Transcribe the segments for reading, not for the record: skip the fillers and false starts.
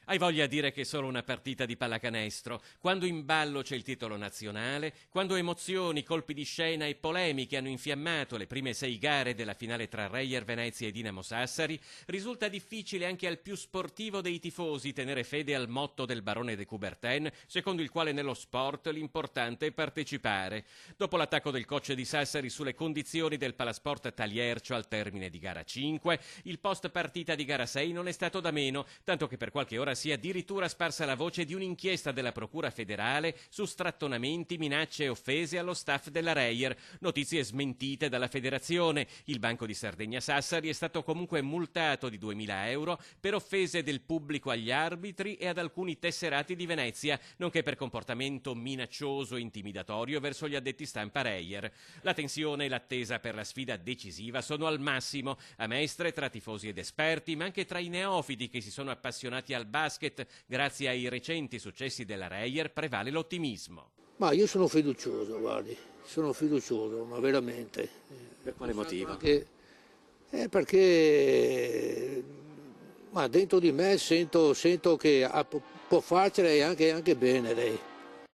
Hai voglia a dire che è solo una partita di pallacanestro, quando in ballo c'è il titolo nazionale, quando emozioni, colpi di scena e polemiche hanno infiammato le prime 6 gare della finale tra Reyer Venezia e Dinamo Sassari, risulta difficile anche al più sportivo dei tifosi tenere fede al motto del barone de Coubertin, secondo il quale nello sport l'importante è partecipare. Dopo l'attacco del coach di Sassari sulle condizioni del Palasport Taliercio al termine di gara 5, il post partita di gara 6 non è stato da meno, tanto che per qualche ora si è addirittura sparsa la voce di un'inchiesta della Procura federale su strattonamenti, minacce e offese allo staff della Reyer, notizie smentite dalla federazione. Il Banco di Sardegna Sassari è stato comunque multato di 2.000 euro per offese del pubblico agli arbitri e ad alcuni tesserati di Venezia, nonché per comportamento minaccioso e intimidatorio verso gli addetti stampa Reyer. La tensione e l'attesa per la sfida decisiva sono al massimo, a Mestre tra tifosi ed esperti, ma anche tra i neofiti che si sono appassionati al basket. Grazie ai recenti successi della Reyer prevale l'ottimismo. Ma io sono fiducioso, guardi, sono fiducioso, ma veramente. Per quale motivo? Perché ma dentro di me sento che può farcela anche bene lei.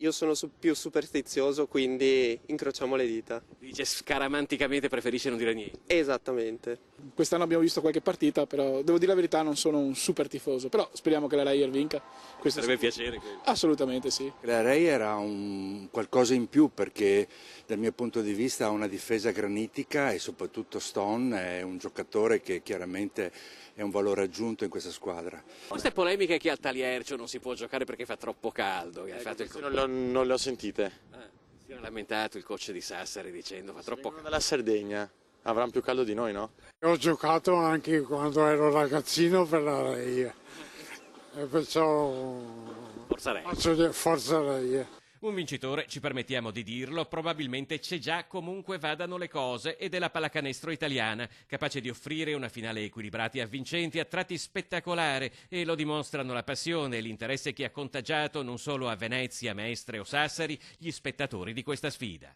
Io sono più superstizioso, quindi incrociamo le dita. Dice scaramanticamente preferisce non dire niente. Esattamente. Quest'anno abbiamo visto qualche partita, però devo dire la verità, non sono un super tifoso, però speriamo che la Reyer vinca. Questo Sarebbe piacere. Assolutamente sì. La Reyer ha un qualcosa in più perché dal mio punto di vista ha una difesa granitica e soprattutto Stone è un giocatore che chiaramente è un valore aggiunto in questa squadra. Queste polemiche che al Taliercio non si può giocare perché fa troppo caldo. Non le ho sentite. Si era lamentato il coach di Sassari dicendo fa troppo caldo. Dalla Sardegna. Avranno più caldo di noi, no? Ho giocato anche quando ero ragazzino per la Reyer e perciò faccio forza Reyer. Un vincitore, ci permettiamo di dirlo, probabilmente c'è già comunque vadano le cose ed è la pallacanestro italiana, capace di offrire una finale equilibrata e avvincente, a tratti spettacolare, e lo dimostrano la passione e l'interesse che ha contagiato non solo a Venezia, Mestre o Sassari gli spettatori di questa sfida.